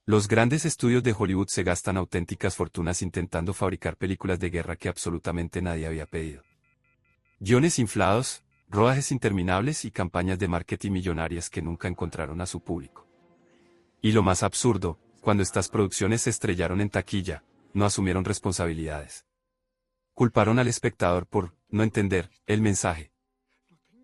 Los grandes estudios de Hollywood se gastan auténticas fortunas intentando fabricar películas de guerra que absolutamente nadie había pedido. Guiones inflados, rodajes interminables y campañas de marketing millonarias que nunca encontraron a su público. Y lo más absurdo, cuando estas producciones se estrellaron en taquilla, no asumieron responsabilidades. Culparon al espectador por no entender el mensaje.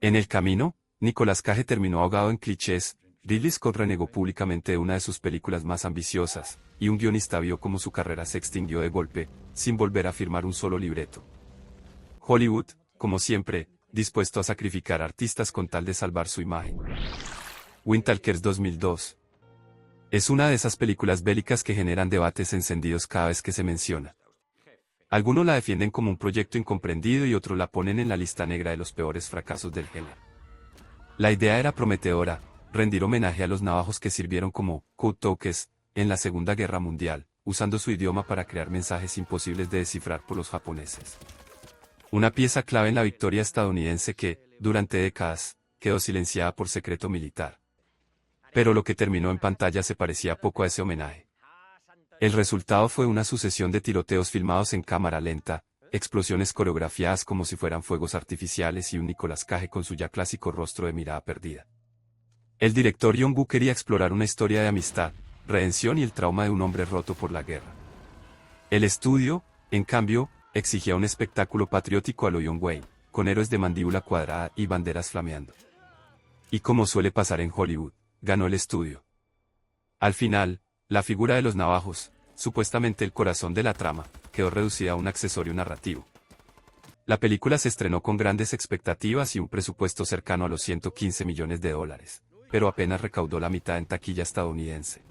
En el camino, Nicolas Cage terminó ahogado en clichés, Ridley Scott renegó públicamente de una de sus películas más ambiciosas, y un guionista vio cómo su carrera se extinguió de golpe, sin volver a firmar un solo libreto. Hollywood, como siempre, dispuesto a sacrificar artistas con tal de salvar su imagen. Windtalkers 2002. Es una de esas películas bélicas que generan debates encendidos cada vez que se menciona. Algunos la defienden como un proyecto incomprendido y otros la ponen en la lista negra de los peores fracasos del género. La idea era prometedora, rendir homenaje a los navajos que sirvieron como code talkers en la Segunda Guerra Mundial, usando su idioma para crear mensajes imposibles de descifrar por los japoneses. Una pieza clave en la victoria estadounidense que, durante décadas, quedó silenciada por secreto militar. Pero lo que terminó en pantalla se parecía poco a ese homenaje. El resultado fue una sucesión de tiroteos filmados en cámara lenta, explosiones coreografiadas como si fueran fuegos artificiales y un Nicolas Cage con su ya clásico rostro de mirada perdida. El director John Woo quería explorar una historia de amistad, redención y el trauma de un hombre roto por la guerra. El estudio, en cambio, exigía un espectáculo patriótico a lo John Wayne, con héroes de mandíbula cuadrada y banderas flameando. Y como suele pasar en Hollywood, ganó el estudio. Al final, la figura de los navajos, supuestamente el corazón de la trama, quedó reducida a un accesorio narrativo. La película se estrenó con grandes expectativas y un presupuesto cercano a los $115 millones, pero apenas recaudó la mitad en taquilla estadounidense.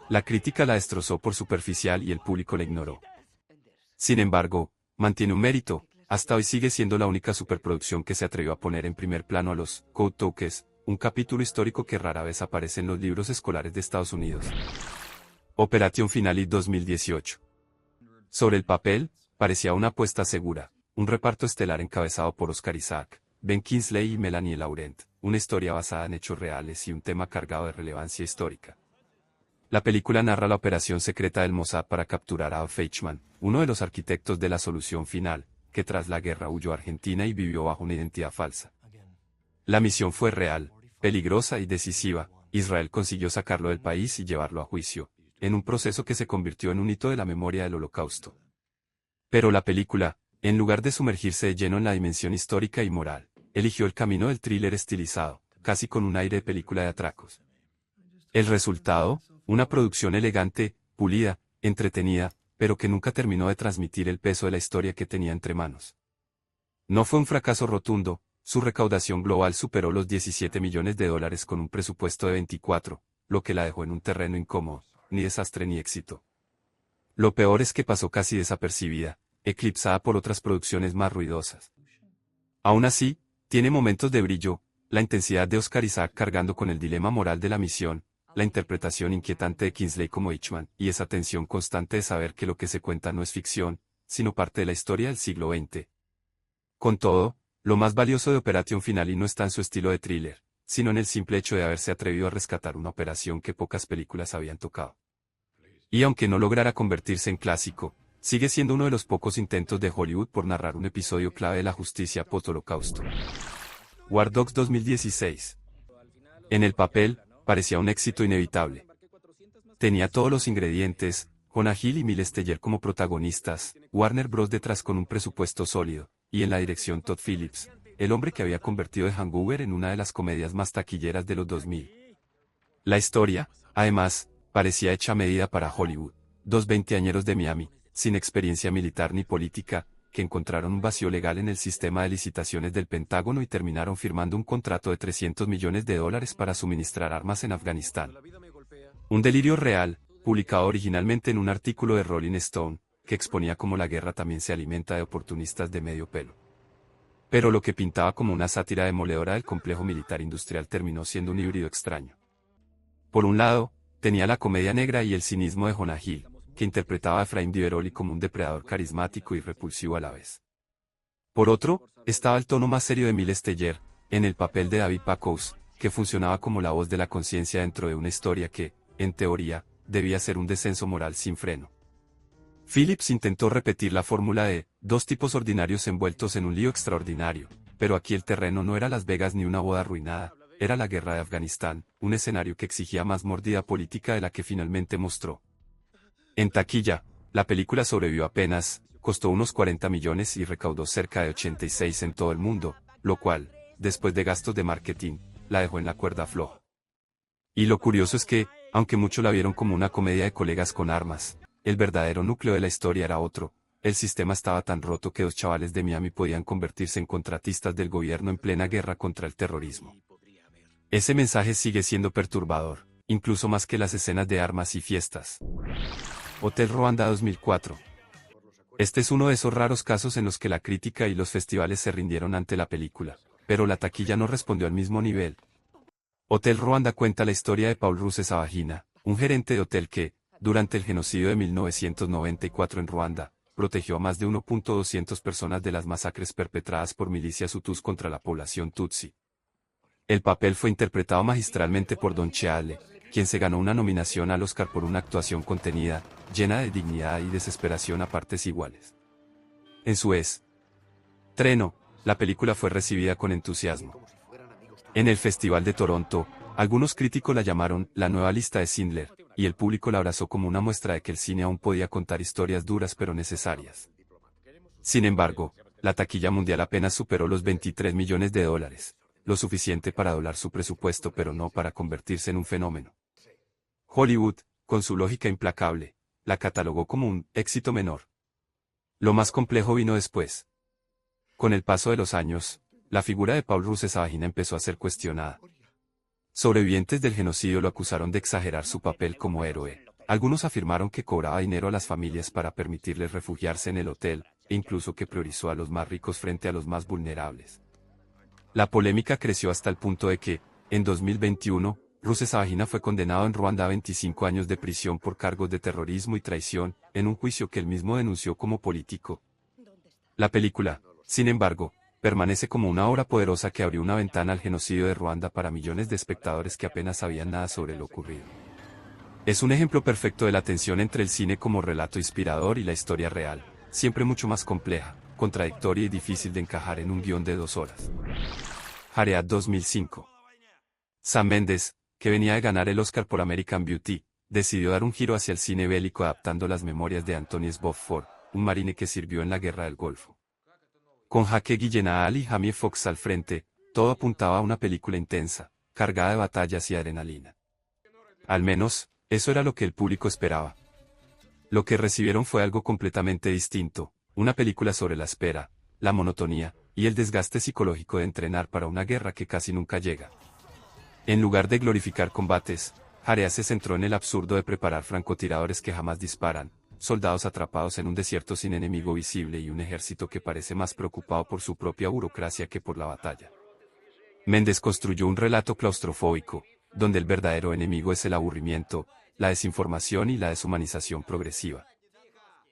La crítica la destrozó por superficial y el público la ignoró. Sin embargo, mantiene un mérito, hasta hoy sigue siendo la única superproducción que se atrevió a poner en primer plano a los code talkers, un capítulo histórico que rara vez aparece en los libros escolares de Estados Unidos. Operation Finale 2018. Sobre el papel, parecía una apuesta segura, un reparto estelar encabezado por Oscar Isaac, Ben Kingsley y Melanie Laurent, una historia basada en hechos reales y un tema cargado de relevancia histórica. La película narra la operación secreta del Mossad para capturar a Adolf Eichmann, uno de los arquitectos de la solución final, que tras la guerra huyó a Argentina y vivió bajo una identidad falsa. La misión fue real, peligrosa y decisiva. Israel consiguió sacarlo del país y llevarlo a juicio, en un proceso que se convirtió en un hito de la memoria del Holocausto. Pero la película, en lugar de sumergirse de lleno en la dimensión histórica y moral, eligió el camino del thriller estilizado, casi con un aire de película de atracos. El resultado, una producción elegante, pulida, entretenida, pero que nunca terminó de transmitir el peso de la historia que tenía entre manos. No fue un fracaso rotundo, su recaudación global superó los $17 millones con un presupuesto de 24, lo que la dejó en un terreno incómodo, ni desastre ni éxito. Lo peor es que pasó casi desapercibida, eclipsada por otras producciones más ruidosas. Aún así, tiene momentos de brillo, la intensidad de Oscar Isaac cargando con el dilema moral de la misión, la interpretación inquietante de Kingsley como Eichmann, y esa tensión constante de saber que lo que se cuenta no es ficción, sino parte de la historia del siglo XX. Con todo, lo más valioso de Operation Finale no está en su estilo de thriller, sino en el simple hecho de haberse atrevido a rescatar una operación que pocas películas habían tocado. Y aunque no lograra convertirse en clásico, sigue siendo uno de los pocos intentos de Hollywood por narrar un episodio clave de la justicia post-Holocausto. War Dogs 2016. En el papel, parecía un éxito inevitable. Tenía todos los ingredientes, Jonah Hill y Miles Teller como protagonistas, Warner Bros. Detrás con un presupuesto sólido, y en la dirección Todd Phillips, el hombre que había convertido The Hangover en una de las comedias más taquilleras de los 2000. La historia, además, parecía hecha a medida para Hollywood, dos veinteañeros de Miami, sin experiencia militar ni política, que encontraron un vacío legal en el sistema de licitaciones del Pentágono y terminaron firmando un contrato de $300 millones para suministrar armas en Afganistán. Un delirio real, publicado originalmente en un artículo de Rolling Stone, que exponía cómo la guerra también se alimenta de oportunistas de medio pelo. Pero lo que pintaba como una sátira demoledora del complejo militar industrial terminó siendo un híbrido extraño. Por un lado, tenía la comedia negra y el cinismo de Jonah Hill, que interpretaba a Efraim Diveroli como un depredador carismático y repulsivo a la vez. Por otro, estaba el tono más serio de Miles Teller, en el papel de David Pacous, que funcionaba como la voz de la conciencia dentro de una historia que, en teoría, debía ser un descenso moral sin freno. Phillips intentó repetir la fórmula de dos tipos ordinarios envueltos en un lío extraordinario, pero aquí el terreno no era Las Vegas ni una boda arruinada, era la guerra de Afganistán, un escenario que exigía más mordida política de la que finalmente mostró. En taquilla, la película sobrevivió apenas, costó unos 40 millones y recaudó cerca de 86 en todo el mundo, lo cual, después de gastos de marketing, la dejó en la cuerda floja. Y lo curioso es que, aunque muchos la vieron como una comedia de colegas con armas, el verdadero núcleo de la historia era otro. El sistema estaba tan roto que dos chavales de Miami podían convertirse en contratistas del gobierno en plena guerra contra el terrorismo. Ese mensaje sigue siendo perturbador, incluso más que las escenas de armas y fiestas. Hotel Rwanda 2004. Este es uno de esos raros casos en los que la crítica y los festivales se rindieron ante la película, pero la taquilla no respondió al mismo nivel. Hotel Rwanda cuenta la historia de Paul Rusesabagina, un gerente de hotel que, durante el genocidio de 1994 en Ruanda, protegió a más de 1.200 personas de las masacres perpetradas por milicias hutus contra la población tutsi. El papel fue interpretado magistralmente por Don Cheadle, quien se ganó una nominación al Oscar por una actuación contenida, llena de dignidad y desesperación a partes iguales. En su estreno, la película fue recibida con entusiasmo. En el Festival de Toronto, algunos críticos la llamaron la nueva lista de Schindler, y el público la abrazó como una muestra de que el cine aún podía contar historias duras pero necesarias. Sin embargo, la taquilla mundial apenas superó los 23 millones de dólares, lo suficiente para doblar su presupuesto pero no para convertirse en un fenómeno. Hollywood, con su lógica implacable, la catalogó como un éxito menor. Lo más complejo vino después. Con el paso de los años, la figura de Paul Rusesabagina empezó a ser cuestionada. Sobrevivientes del genocidio lo acusaron de exagerar su papel como héroe. Algunos afirmaron que cobraba dinero a las familias para permitirles refugiarse en el hotel, e incluso que priorizó a los más ricos frente a los más vulnerables. La polémica creció hasta el punto de que, en 2021, Rusesabagina fue condenado en Ruanda a 25 años de prisión por cargos de terrorismo y traición, en un juicio que él mismo denunció como político. La película, sin embargo, permanece como una obra poderosa que abrió una ventana al genocidio de Ruanda para millones de espectadores que apenas sabían nada sobre lo ocurrido. Es un ejemplo perfecto de la tensión entre el cine como relato inspirador y la historia real, siempre mucho más compleja, contradictoria y difícil de encajar en un guión de 2 horas. Jared 2005. Sam Mendes, que venía de ganar el Oscar por American Beauty, decidió dar un giro hacia el cine bélico adaptando las memorias de Anthony Swofford, un marine que sirvió en la Guerra del Golfo. Con Jake Gyllenhaal y Jamie Foxx al frente, todo apuntaba a una película intensa, cargada de batallas y adrenalina. Al menos, eso era lo que el público esperaba. Lo que recibieron fue algo completamente distinto, una película sobre la espera, la monotonía, y el desgaste psicológico de entrenar para una guerra que casi nunca llega. En lugar de glorificar combates, Jared se centró en el absurdo de preparar francotiradores que jamás disparan, soldados atrapados en un desierto sin enemigo visible y un ejército que parece más preocupado por su propia burocracia que por la batalla. Mendes construyó un relato claustrofóbico, donde el verdadero enemigo es el aburrimiento, la desinformación y la deshumanización progresiva.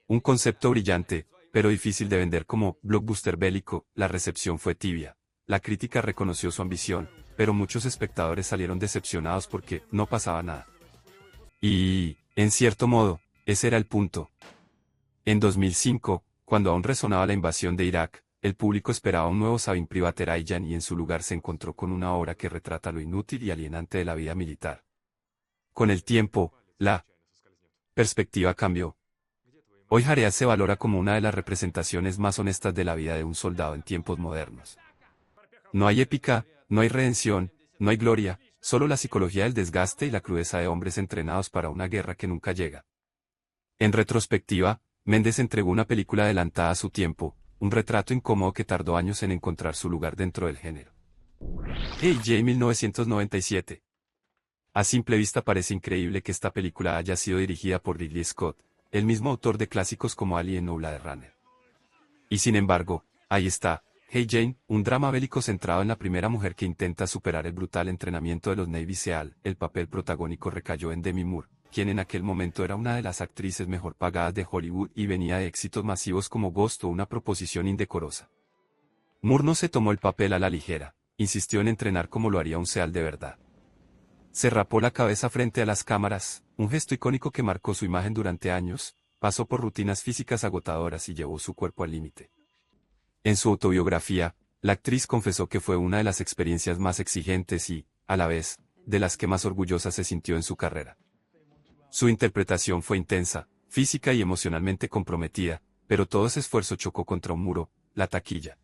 Un concepto brillante, pero difícil de vender como blockbuster bélico. La recepción fue tibia. La crítica reconoció su ambición, pero muchos espectadores salieron decepcionados porque no pasaba nada. Y, en cierto modo, ese era el punto. En 2005, cuando aún resonaba la invasión de Irak, el público esperaba un nuevo Saving Private Ryan y en su lugar se encontró con una obra que retrata lo inútil y alienante de la vida militar. Con el tiempo, la perspectiva cambió. Hoy Jared se valora como una de las representaciones más honestas de la vida de un soldado en tiempos modernos. No hay épica, no hay redención, no hay gloria, solo la psicología del desgaste y la crudeza de hombres entrenados para una guerra que nunca llega. En retrospectiva, Mendes entregó una película adelantada a su tiempo, un retrato incómodo que tardó años en encontrar su lugar dentro del género. A.J. 1997. A simple vista parece increíble que esta película haya sido dirigida por Ridley Scott, el mismo autor de clásicos como Alien o Blade Runner. Y sin embargo, ahí está, Hey Jane, un drama bélico centrado en la primera mujer que intenta superar el brutal entrenamiento de los Navy SEAL. El papel protagónico recayó en Demi Moore, quien en aquel momento era una de las actrices mejor pagadas de Hollywood y venía de éxitos masivos como Ghost o Una proposición indecorosa. Moore no se tomó el papel a la ligera, insistió en entrenar como lo haría un SEAL de verdad. Se rapó la cabeza frente a las cámaras, un gesto icónico que marcó su imagen durante años, pasó por rutinas físicas agotadoras y llevó su cuerpo al límite. En su autobiografía, la actriz confesó que fue una de las experiencias más exigentes y, a la vez, de las que más orgullosa se sintió en su carrera. Su interpretación fue intensa, física y emocionalmente comprometida, pero todo ese esfuerzo chocó contra un muro, la taquilla.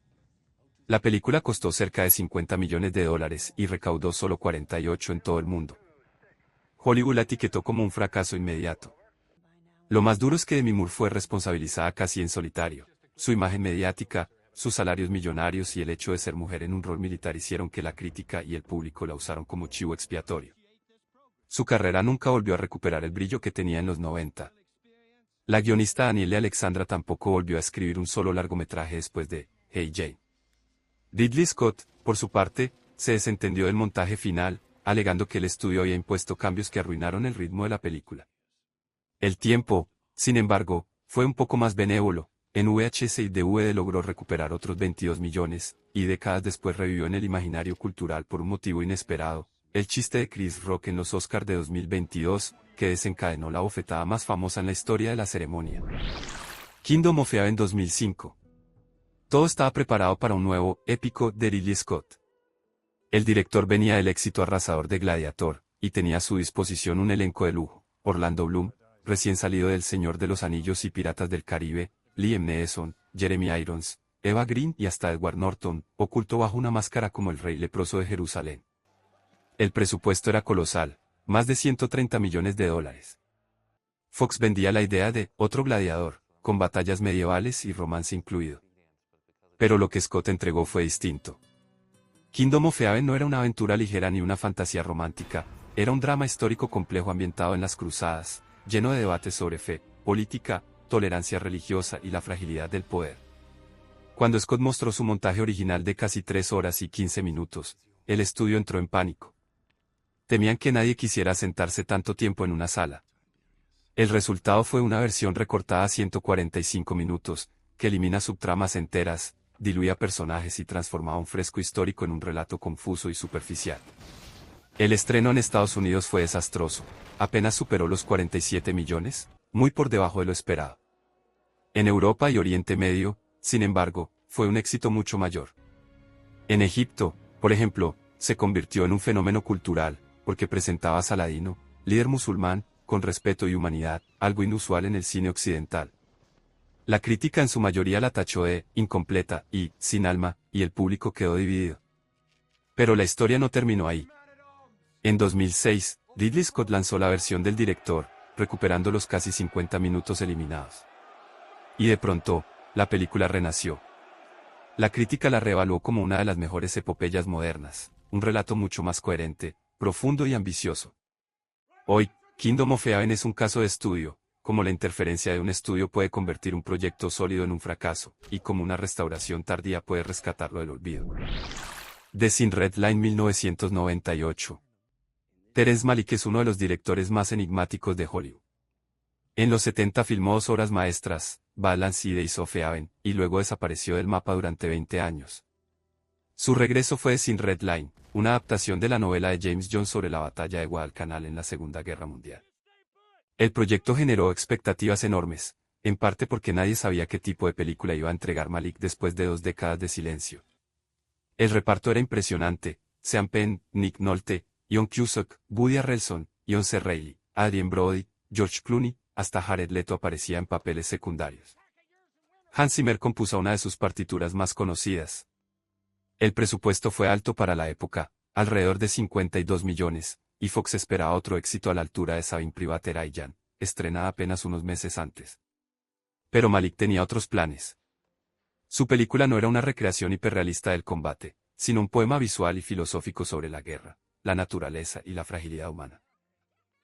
La película costó cerca de $50 millones y recaudó solo 48 en todo el mundo. Hollywood la etiquetó como un fracaso inmediato. Lo más duro es que Demi Moore fue responsabilizada casi en solitario. Su imagen mediática, sus salarios millonarios y el hecho de ser mujer en un rol militar hicieron que la crítica y el público la usaron como chivo expiatorio. Su carrera nunca volvió a recuperar el brillo que tenía en los 90. La guionista Danielle Alexandra tampoco volvió a escribir un solo largometraje después de Hey Jane. Ridley Scott, por su parte, se desentendió del montaje final, alegando que el estudio había impuesto cambios que arruinaron el ritmo de la película. El tiempo, sin embargo, fue un poco más benévolo. En VHS y DVD logró recuperar otros 22 millones, y décadas después revivió en el imaginario cultural por un motivo inesperado, el chiste de Chris Rock en los Oscars de 2022, que desencadenó la bofetada más famosa en la historia de la ceremonia. Kingdom of Heaven 2005. Todo estaba preparado para un nuevo, épico, de Ridley Scott. El director venía del éxito arrasador de Gladiator, y tenía a su disposición un elenco de lujo: Orlando Bloom, recién salido del Señor de los Anillos y Piratas del Caribe, Liam Neeson, Jeremy Irons, Eva Green y hasta Edward Norton, oculto bajo una máscara como el rey leproso de Jerusalén. El presupuesto era colosal, más de $130 millones. Fox vendía la idea de otro gladiador, con batallas medievales y romance incluido. Pero lo que Scott entregó fue distinto. Kingdom of Heaven no era una aventura ligera ni una fantasía romántica, era un drama histórico complejo ambientado en las cruzadas, lleno de debates sobre fe, política, tolerancia religiosa y la fragilidad del poder. Cuando Scott mostró su montaje original de casi 3 horas y 15 minutos, el estudio entró en pánico. Temían que nadie quisiera sentarse tanto tiempo en una sala. El resultado fue una versión recortada a 145 minutos, que elimina subtramas enteras, diluía personajes y transformaba un fresco histórico en un relato confuso y superficial. El estreno en Estados Unidos fue desastroso, apenas superó los 47 millones, muy por debajo de lo esperado. En Europa y Oriente Medio, sin embargo, fue un éxito mucho mayor. En Egipto, por ejemplo, se convirtió en un fenómeno cultural, porque presentaba a Saladino, líder musulmán, con respeto y humanidad, algo inusual en el cine occidental. La crítica en su mayoría la tachó de incompleta y sin alma, y el público quedó dividido. Pero la historia no terminó ahí. En 2006, Ridley Scott lanzó la versión del director, recuperando los casi 50 minutos eliminados. Y de pronto, la película renació. La crítica la reevaluó como una de las mejores epopeyas modernas, un relato mucho más coherente, profundo y ambicioso. Hoy, Kingdom of Heaven es un caso de estudio, como la interferencia de un estudio puede convertir un proyecto sólido en un fracaso, y como una restauración tardía puede rescatarlo del olvido. The Thin Red Line 1998. Terrence Malick es uno de los directores más enigmáticos de Hollywood. En los 70 filmó 2 obras maestras, Badlands y Days of Heaven, y luego desapareció del mapa durante 20 años. Su regreso fue The Thin Red Line, una adaptación de la novela de James Joyce sobre la batalla de Guadalcanal en la Segunda Guerra Mundial. El proyecto generó expectativas enormes, en parte porque nadie sabía qué tipo de película iba a entregar Malick después de 2 décadas de silencio. El reparto era impresionante: Sean Penn, Nick Nolte, John Cusack, Woody Harrelson, John C. Reilly, Adrien Brody, George Clooney, hasta Jared Leto aparecía en papeles secundarios. Hans Zimmer compuso una de sus partituras más conocidas. El presupuesto fue alto para la época, alrededor de 52 millones, y Fox esperaba otro éxito a la altura de Saving Private Ryan, estrenada apenas unos meses antes. Pero Malick tenía otros planes. Su película no era una recreación hiperrealista del combate, sino un poema visual y filosófico sobre la guerra, la naturaleza y la fragilidad humana.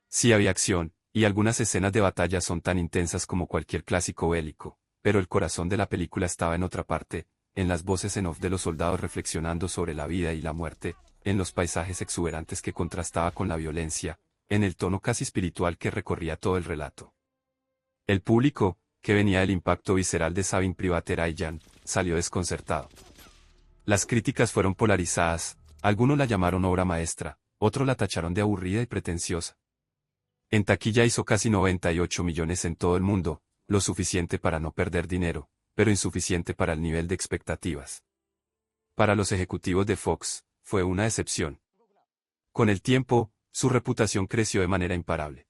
Sí había acción, y algunas escenas de batalla son tan intensas como cualquier clásico bélico, pero el corazón de la película estaba en otra parte, en las voces en off de los soldados reflexionando sobre la vida y la muerte, en los paisajes exuberantes que contrastaba con la violencia, en el tono casi espiritual que recorría todo el relato. El público, que venía del impacto visceral de Saving Private Ryan, salió desconcertado. Las críticas fueron polarizadas, algunos la llamaron obra maestra, otros la tacharon de aburrida y pretenciosa. En taquilla hizo casi 98 millones en todo el mundo, lo suficiente para no perder dinero, pero insuficiente para el nivel de expectativas. Para los ejecutivos de Fox, fue una decepción. Con el tiempo, su reputación creció de manera imparable.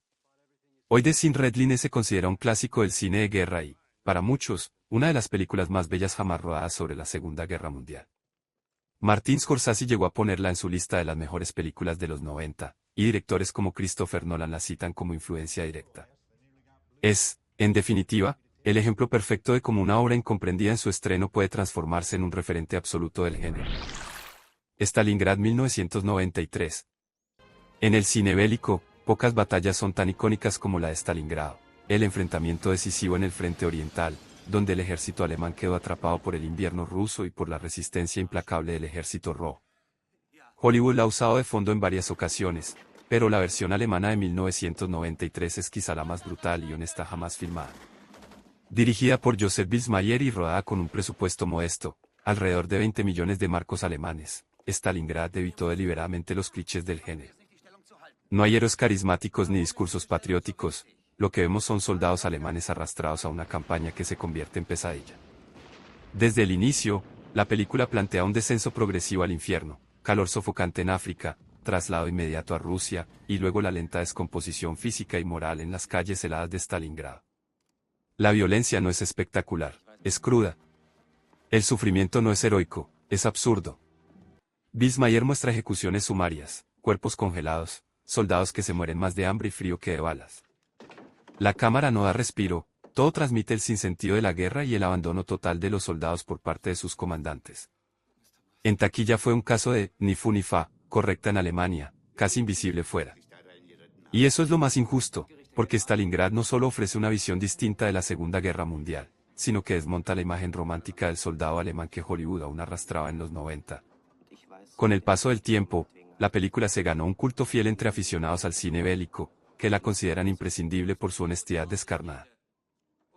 Hoy The Sin Red Line se considera un clásico del cine de guerra y, para muchos, una de las películas más bellas jamás rodadas sobre la Segunda Guerra Mundial. Martin Scorsese llegó a ponerla en su lista de las mejores películas de los 90, y directores como Christopher Nolan la citan como influencia directa. Es, en definitiva, el ejemplo perfecto de cómo una obra incomprendida en su estreno puede transformarse en un referente absoluto del género. Stalingrad 1993. En el cine bélico, pocas batallas son tan icónicas como la de Stalingrado, el enfrentamiento decisivo en el frente oriental, donde el ejército alemán quedó atrapado por el invierno ruso y por la resistencia implacable del ejército rojo. Hollywood la ha usado de fondo en varias ocasiones, pero la versión alemana de 1993 es quizá la más brutal y honesta jamás filmada. Dirigida por Joseph Bielsmayer y rodada con un presupuesto modesto, alrededor de 20 millones de marcos alemanes, Stalingrad evitó deliberadamente los clichés del género. No hay héroes carismáticos ni discursos patrióticos, lo que vemos son soldados alemanes arrastrados a una campaña que se convierte en pesadilla. Desde el inicio, la película plantea un descenso progresivo al infierno, calor sofocante en África, traslado inmediato a Rusia, y luego la lenta descomposición física y moral en las calles heladas de Stalingrado. La violencia no es espectacular, es cruda. El sufrimiento no es heroico, es absurdo. Bielsmayer muestra ejecuciones sumarias, cuerpos congelados, soldados que se mueren más de hambre y frío que de balas. La cámara no da respiro, todo transmite el sinsentido de la guerra y el abandono total de los soldados por parte de sus comandantes. En taquilla fue un caso de ni fu ni fa, correcta en Alemania, casi invisible fuera. Y eso es lo más injusto, porque Stalingrad no solo ofrece una visión distinta de la Segunda Guerra Mundial, sino que desmonta la imagen romántica del soldado alemán que Hollywood aún arrastraba en los 90. Con el paso del tiempo, la película se ganó un culto fiel entre aficionados al cine bélico, que la consideran imprescindible por su honestidad descarnada.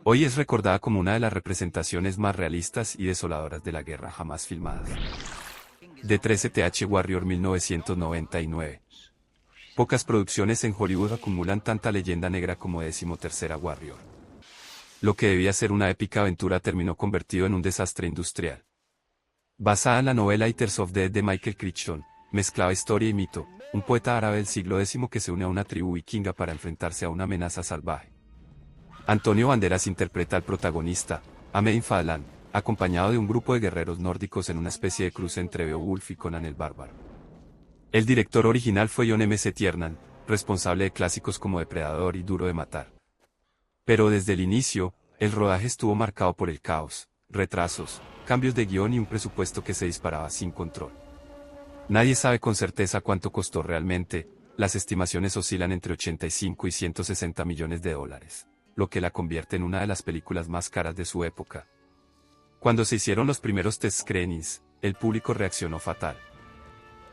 Hoy es recordada como una de las representaciones más realistas y desoladoras de la guerra jamás filmadas. The 13th Warrior 1999. Pocas producciones en Hollywood acumulan tanta leyenda negra como 13th Warrior. Lo que debía ser una épica aventura terminó convertido en un desastre industrial. Basada en la novela Eaters of Death de Michael Crichton, mezclaba historia y mito, un poeta árabe del siglo X que se une a una tribu vikinga para enfrentarse a una amenaza salvaje. Antonio Banderas interpreta al protagonista, Ahmed Fadlan, acompañado de un grupo de guerreros nórdicos en una especie de cruce entre Beowulf y Conan el Bárbaro. El director original fue John M. C. Tiernan, responsable de clásicos como Depredador y Duro de Matar. Pero desde el inicio, el rodaje estuvo marcado por el caos, retrasos, cambios de guión y un presupuesto que se disparaba sin control. Nadie sabe con certeza cuánto costó realmente, las estimaciones oscilan entre 85 y 160 millones de dólares, lo que la convierte en una de las películas más caras de su época. Cuando se hicieron los primeros test screenings, el público reaccionó fatal.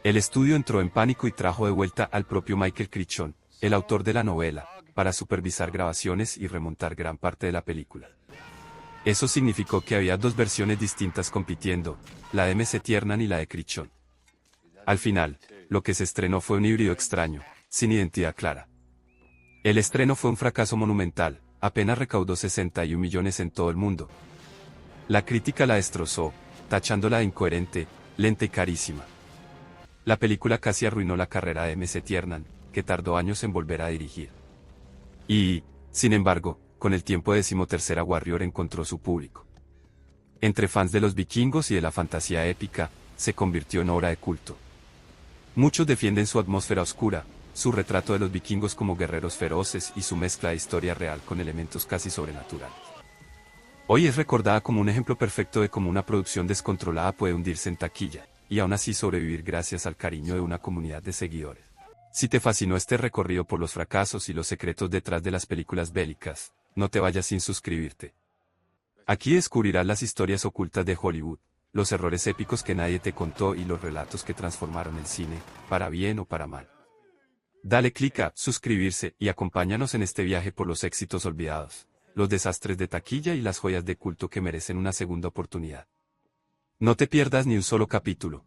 El estudio entró en pánico y trajo de vuelta al propio Michael Crichton, el autor de la novela, para supervisar grabaciones y remontar gran parte de la película. Eso significó que había dos versiones distintas compitiendo, la de M.C. Tiernan y la de Crichton. Al final, lo que se estrenó fue un híbrido extraño, sin identidad clara. El estreno fue un fracaso monumental, apenas recaudó 61 millones en todo el mundo. La crítica la destrozó, tachándola de incoherente, lenta y carísima. La película casi arruinó la carrera de M.C. Tiernan, que tardó años en volver a dirigir. Y, sin embargo, con el tiempo 13th Warrior encontró su público. Entre fans de los vikingos y de la fantasía épica, se convirtió en obra de culto. Muchos defienden su atmósfera oscura, su retrato de los vikingos como guerreros feroces y su mezcla de historia real con elementos casi sobrenaturales. Hoy es recordada como un ejemplo perfecto de cómo una producción descontrolada puede hundirse en taquilla, y aún así sobrevivir gracias al cariño de una comunidad de seguidores. Si te fascinó este recorrido por los fracasos y los secretos detrás de las películas bélicas, no te vayas sin suscribirte. Aquí descubrirás las historias ocultas de Hollywood, los errores épicos que nadie te contó y los relatos que transformaron el cine, para bien o para mal. Dale clic a suscribirse y acompáñanos en este viaje por los éxitos olvidados, los desastres de taquilla y las joyas de culto que merecen una segunda oportunidad. No te pierdas ni un solo capítulo.